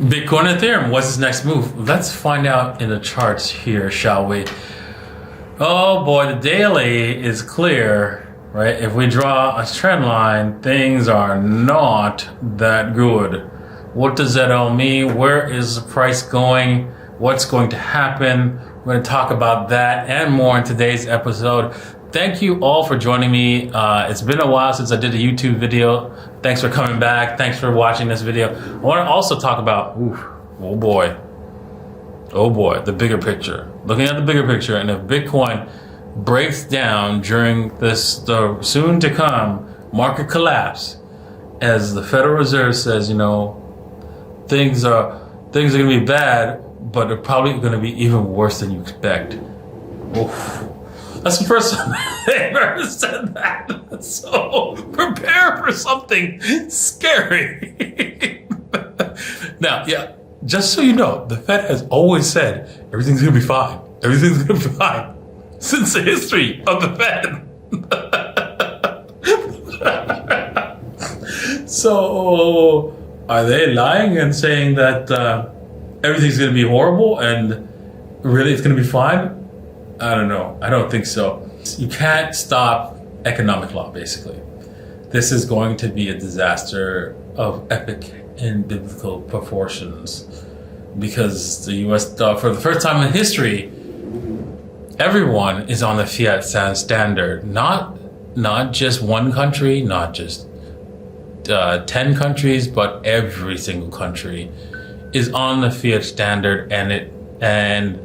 Bitcoin, Ethereum, what's his next move? Let's find out in the charts here, shall we? Oh boy, the daily is clear, right? If we draw a trend line, things are not that good. What does that all mean? Where is the price going? What's going to happen? We're going to talk about that and more in today's episode. Thank you all for joining me. It's been a while since I did a YouTube video. Thanks for coming back. Thanks for watching this video. I want to also talk about, oh boy, the bigger picture. Looking at the bigger picture, and if Bitcoin breaks down during the soon to come market collapse, as the Federal Reserve says, things are going to be bad, but they're probably going to be even worse than you expect. Oof. That's the first time they've ever said that. So prepare for something scary. Now, yeah, just so you know, the Fed has always said everything's going to be fine. Everything's going to be fine since the history of the Fed. So are they lying and saying that everything's going to be horrible and really it's going to be fine? I don't know. I don't think so. You can't stop economic law, basically. This is going to be a disaster of epic and biblical proportions because the U.S., for the first time in history, everyone is on the fiat standard. Not just one country, not just 10 countries, but every single country is on the fiat standard, and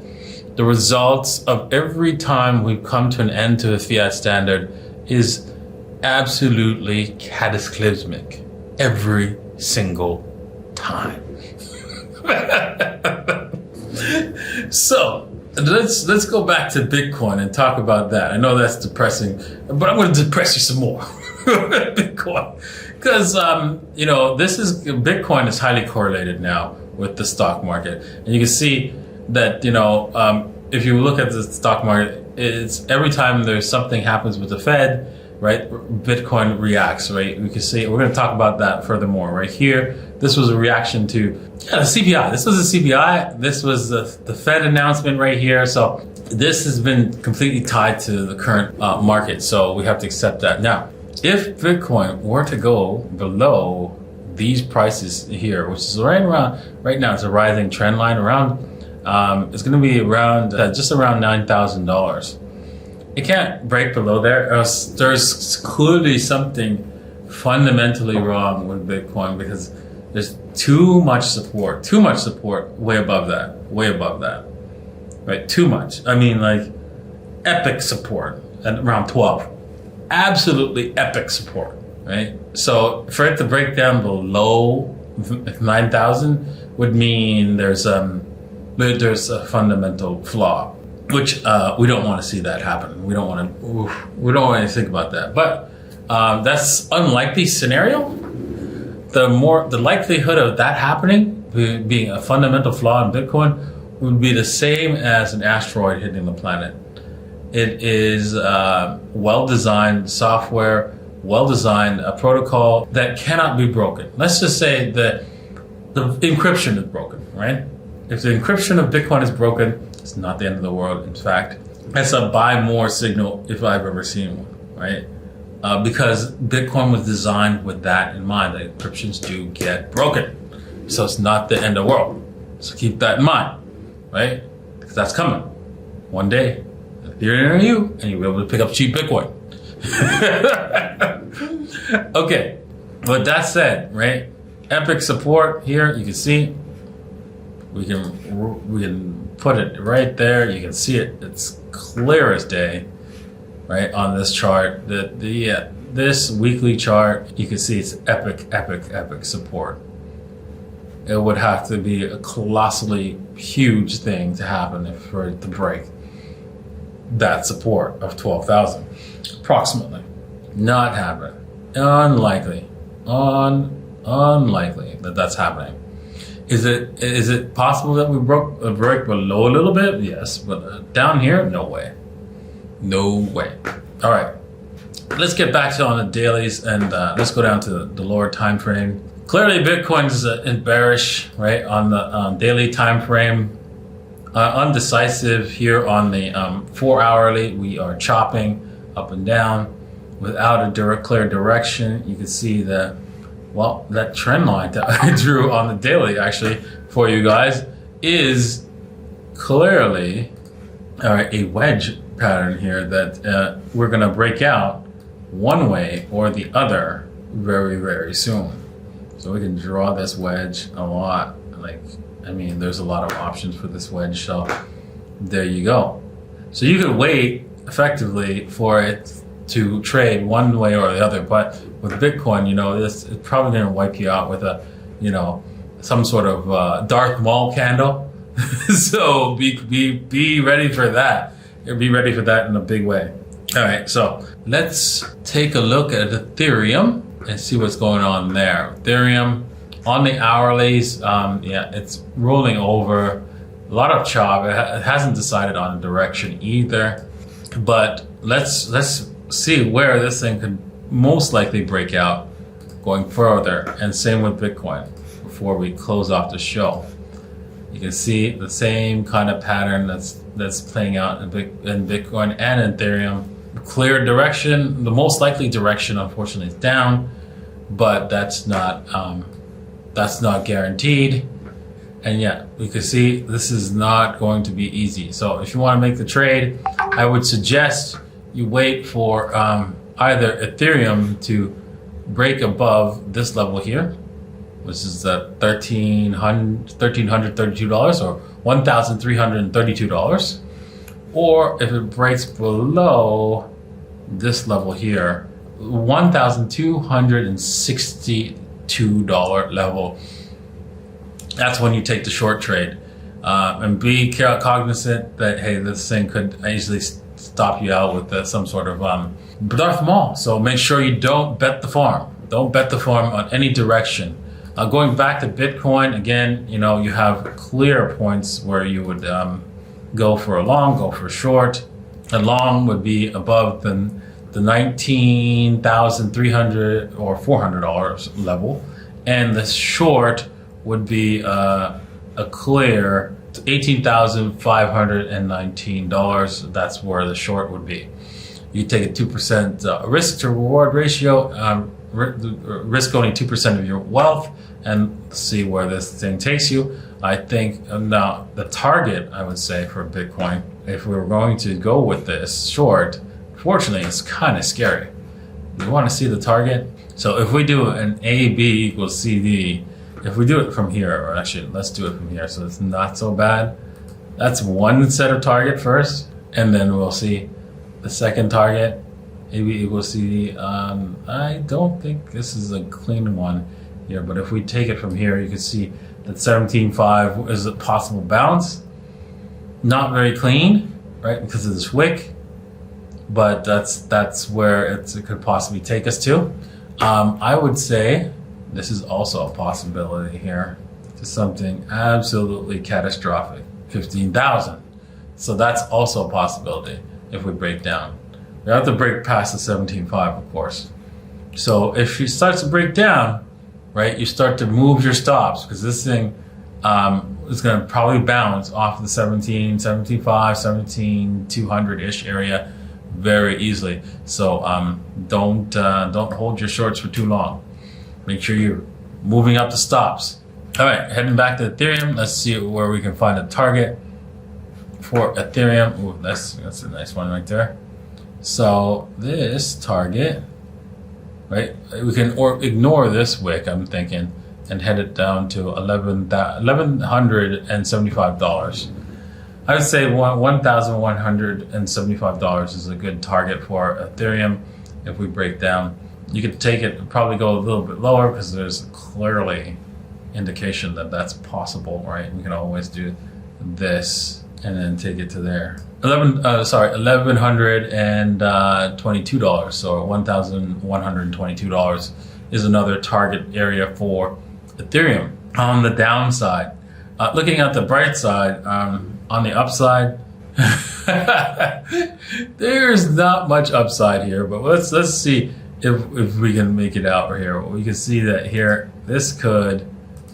the results of every time we've come to an end to the fiat standard is absolutely cataclysmic. Every single time. So let's go back to Bitcoin and talk about that. I know that's depressing, but I'm going to depress you some more. Bitcoin, because Bitcoin is highly correlated now with the stock market, and you can see that, if you look at the stock market, it's every time there's something happens with the Fed, right, Bitcoin reacts, right? We can see, we're going to talk about that furthermore. Right here, this was a reaction to the CPI. This was the CPI. This was the Fed announcement right here. So this has been completely tied to the current market. So we have to accept that. Now, if Bitcoin were to go below these prices here, which is right now, it's a rising trend line around. It's going to be around just around $9,000. It can't break below there, or else there's clearly something fundamentally wrong with Bitcoin because there's too much support way above that, right? Too much. I mean, like epic support at around 12. Absolutely epic support, right? So for it to break down below 9,000 would mean there's a fundamental flaw, which we don't want to see that happen. We don't want to think about that. But that's unlikely scenario. The likelihood of that happening, being a fundamental flaw in Bitcoin, would be the same as an asteroid hitting the planet. It is well-designed software, well-designed protocol that cannot be broken. Let's just say that the encryption is broken, right? If the encryption of Bitcoin is broken, it's not the end of the world. In fact, it's a buy more signal if I've ever seen one, right? Because Bitcoin was designed with that in mind, that encryptions do get broken. So it's not the end of the world. So keep that in mind, right? Because that's coming. One day, Ethereum you, and you'll be able to pick up cheap Bitcoin. Okay, but that said, right? Epic support here, you can see. We can put it right there. You can see it. It's clear as day, right, on this chart. This weekly chart, you can see it's epic support. It would have to be a colossally huge thing to happen for it to break that support of 12,000, approximately. Not happening. Unlikely that that's happening. Is it possible that we break below a little bit? Yes, but down here, no way. No way. All right, let's get back to on the dailies and let's go down to the lower time frame. Clearly, Bitcoin's bearish, right, on the daily time frame. Undecisive here on the 4 hourly. We are chopping up and down without a clear direction. You can see that, well, that trend line that I drew on the daily actually for you guys is clearly a wedge pattern here that we're going to break out one way or the other very, very soon. So we can draw this wedge a lot. There's a lot of options for this wedge. So there you go. So you could wait effectively for it to trade one way or the other. But with Bitcoin, it's probably going to wipe you out with some sort of Darth Maul candle. So be ready for that. Be ready for that in a big way. All right, so let's take a look at Ethereum and see what's going on there. Ethereum on the hourlies, it's rolling over. A lot of chop. It hasn't decided on a direction either. But let's see where this thing could most likely break out going further. And same with Bitcoin before we close off the show. You can see the same kind of pattern that's playing out in Bitcoin and Ethereum. Clear direction. The most likely direction, unfortunately, is down, but that's not guaranteed. And yeah, we can see this is not going to be easy. So if you want to make the trade, I would suggest you wait for either Ethereum to break above this level here, which is at $1,332 or $1,332, or if it breaks below this level here, $1,262 level. That's when you take the short trade, and be cognizant that, hey, this thing could easily stop you out with some sort of Darth Maul. So make sure you don't bet the farm. Don't bet the farm on any direction. Going back to Bitcoin, again, you have clear points where you would go for a long, go for a short. A long would be above the $19,300 or $400 level, and the short would be a clear $18,519. That's where the short would be. You take a 2% risk to reward ratio, risk only 2% of your wealth, and see where this thing takes you. I think now the target, I would say, for Bitcoin, if we were going to go with this short, fortunately, it's kind of scary. You want to see the target? So if we do an AB equals CD, if we do it from here, or actually let's do it from here so it's not so bad. That's one set of target first, and then we'll see the second target, AB equals CD. I don't think this is a clean one here, but if we take it from here, you can see that 17.5 is a possible bounce. Not very clean, right, because of this wick, but that's where it could possibly take us to. I would say this is also a possibility here to something absolutely catastrophic, 15,000. So that's also a possibility if we break down. We have to break past the 17.5, of course. So if it starts to break down, right, you start to move your stops, because this thing is going to probably bounce off the 17.5, 17,200-ish area very easily. So don't hold your shorts for too long. Make sure you're moving up the stops. All right, heading back to Ethereum. Let's see where we can find a target for Ethereum. Ooh, that's a nice one right there. So this target, right? We can ignore this wick, I'm thinking, and head it down to $1,175. I would say $1,175 is a good target for Ethereum. If we break down, you could take it and probably go a little bit lower because there's clearly indication that that's possible, right? We can always do this and then take it to there. $1,122. So $1,122 is another target area for Ethereum. On the downside, looking at the bright side, on the upside, there's not much upside here, but let's see if we can make it out here. We can see that here this could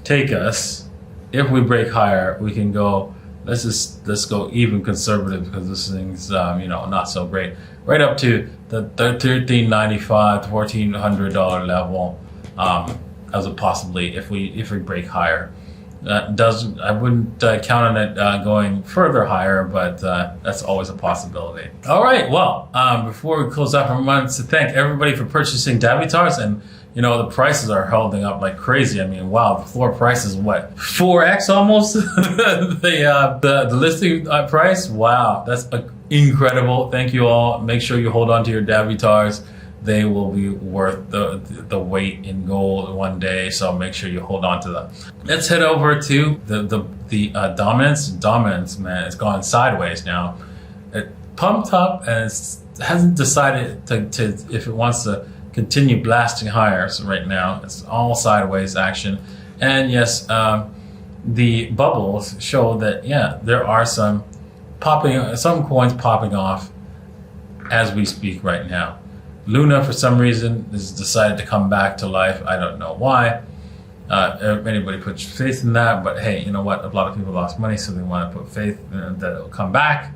take us, if we break higher, we can go, let's go even conservative, because this thing's not so great, right up to the $13.95 to $1,400 level, as a possibly if we break higher. I wouldn't count on it going further higher, but that's always a possibility. All right, well, before we close out, I wanted to thank everybody for purchasing Davitars, and the prices are holding up like crazy. I mean, wow, the floor price is what, 4x almost the listing price. Wow, that's incredible. Thank you all. Make sure you hold on to your Davitars. They will be worth the weight in gold one day, so make sure you hold on to them. Let's head over to the dominance. Dominance, man, it's gone sideways now. It pumped up and it hasn't decided to if it wants to continue blasting higher. So right now it's all sideways action. And yes, the bubbles show that there are some coins popping off as we speak right now. Luna, for some reason, has decided to come back to life. I don't know why. Anybody puts faith in that, but hey, you know what? A lot of people lost money, so they want to put faith that it'll come back.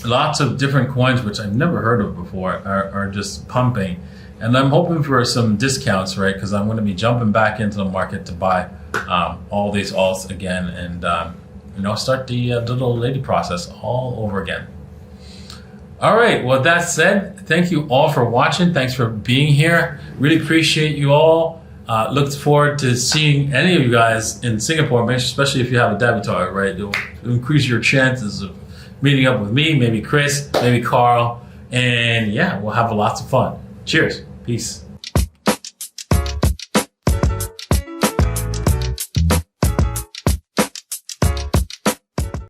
Lots of different coins, which I've never heard of before, are just pumping. And I'm hoping for some discounts, right? Because I'm going to be jumping back into the market to buy all these alts again and start the little lady process all over again. All right, well, that said, thank you all for watching. Thanks for being here. Really appreciate you all. Look forward to seeing any of you guys in Singapore, especially if you have a Davitar, right? It'll increase your chances of meeting up with me, maybe Chris, maybe Carl, and we'll have lots of fun. Cheers. Peace.